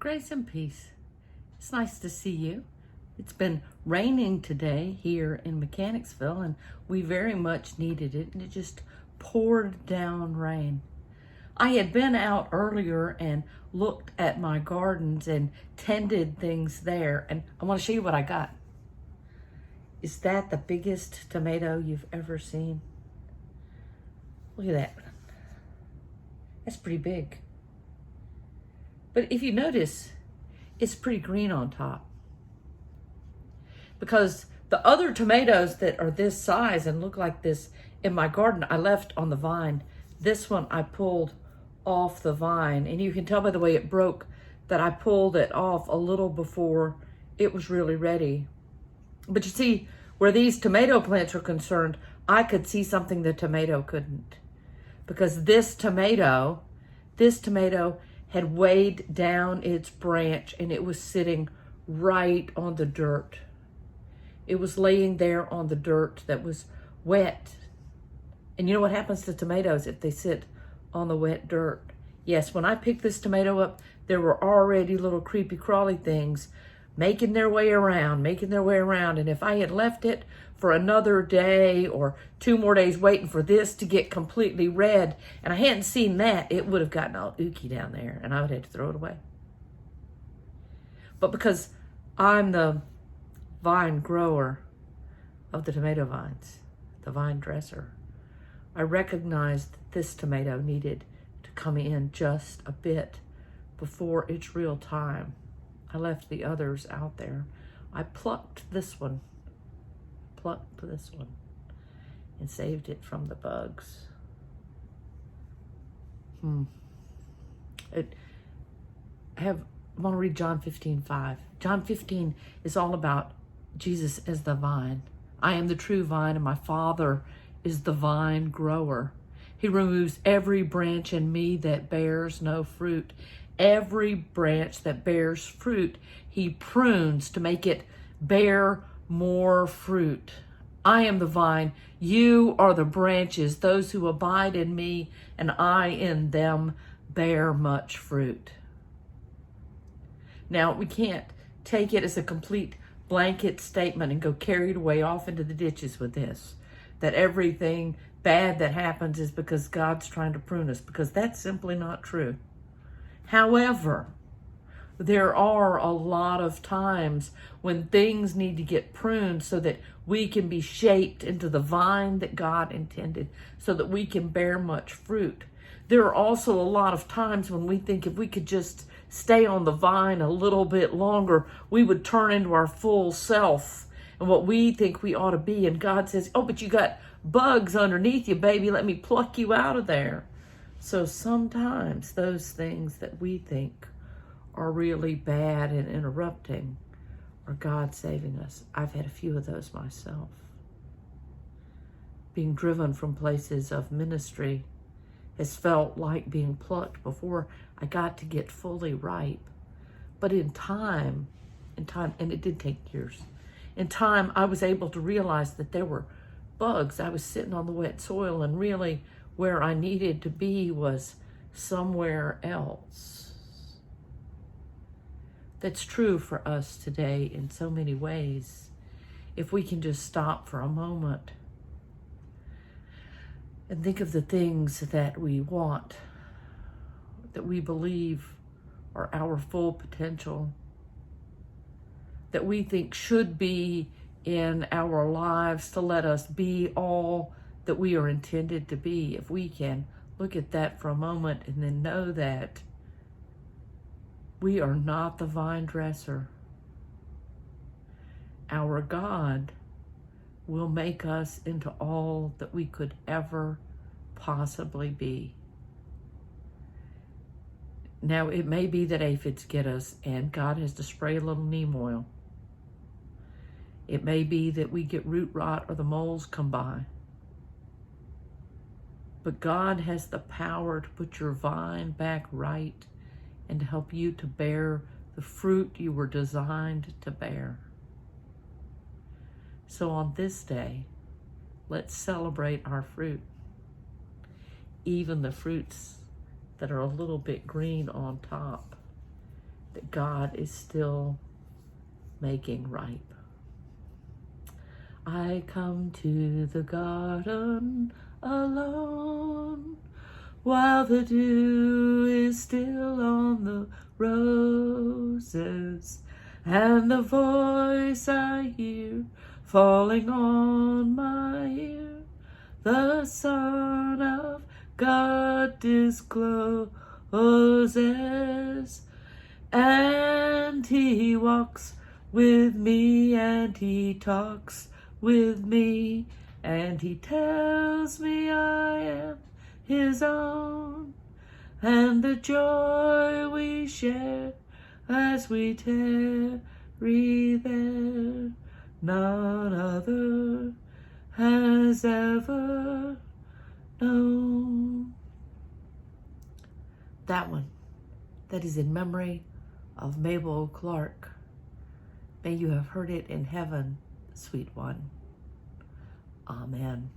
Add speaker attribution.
Speaker 1: Grace and peace. It's nice to see you. It's been raining today here in Mechanicsville, and we very much needed it, and it just poured down rain. I had been out earlier and looked at my gardens and tended things there, and I want to show you what I got. Is that the biggest tomato you've ever seen? Look at that. That's pretty big. But if you notice, it's pretty green on top. Because the other tomatoes that are this size and look like this in my garden, I left on the vine. This one I pulled off the vine. And you can tell by the way it broke that I pulled it off a little before it was really ready. But you see, where these tomato plants are concerned, I could see something the tomato couldn't. Because this tomato had weighed down its branch and it was sitting right on the dirt. It was laying there on the dirt that was wet. And you know what happens to tomatoes if they sit on the wet dirt? Yes, when I picked this tomato up, there were already little creepy crawly things making their way around. And if I had left it for another day or 2 more days waiting for this to get completely red, and I hadn't seen that, it would have gotten all ooky down there and I would have to throw it away. But because I'm the vine grower of the tomato vines, the vine dresser, I recognized that this tomato needed to come in just a bit before its real time. I left the others out there. I plucked this one, and saved it from the bugs. I want to read John 15:5. John 15 is all about Jesus as the vine. I am the true vine, and my Father is the vine grower. He removes every branch in me that bears no fruit. Every branch that bears fruit, he prunes to make it bear more fruit. I am the vine, you are the branches. Those who abide in me and I in them bear much fruit. Now, we can't take it as a complete blanket statement and go carried away off into the ditches with this, that everything bad that happens is because God's trying to prune us, because that's simply not true. However, there are a lot of times when things need to get pruned so that we can be shaped into the vine that God intended, so that we can bear much fruit. There are also a lot of times when we think if we could just stay on the vine a little bit longer, we would turn into our full self and what we think we ought to be. And God says, oh, but you got bugs underneath you, baby. Let me pluck you out of there. So sometimes those things that we think are really bad and interrupting are God saving us. I've had a few of those myself. Being driven from places of ministry has felt like being plucked before I got to get fully ripe. But in time, and it did take years, in time I was able to realize that there were bugs. I was sitting on the wet soil, and really where I needed to be was somewhere else. That's true for us today in so many ways. If we can just stop for a moment and think of the things that we want, that we believe are our full potential, that we think should be in our lives to let us be all that we are intended to be. If we can look at that for a moment and then know that we are not the vine dresser. Our God will make us into all that we could ever possibly be. Now, it may be that aphids get us and God has to spray a little neem oil. It may be that we get root rot or the moles come by. But God has the power to put your vine back right and to help you to bear the fruit you were designed to bear. So on this day, let's celebrate our fruit. Even the fruits that are a little bit green on top. that God is still making ripe. I come to the garden alone, while the dew is still on the roses, and the voice I hear falling on my ear, the Son of God discloses, and he walks with me, and he talks with me, and he tells me I am his own, and the joy we share as we tarry there, none other has ever known. That one, that is in memory of Mabel Clark. May you have heard it in heaven, sweet one. Amen.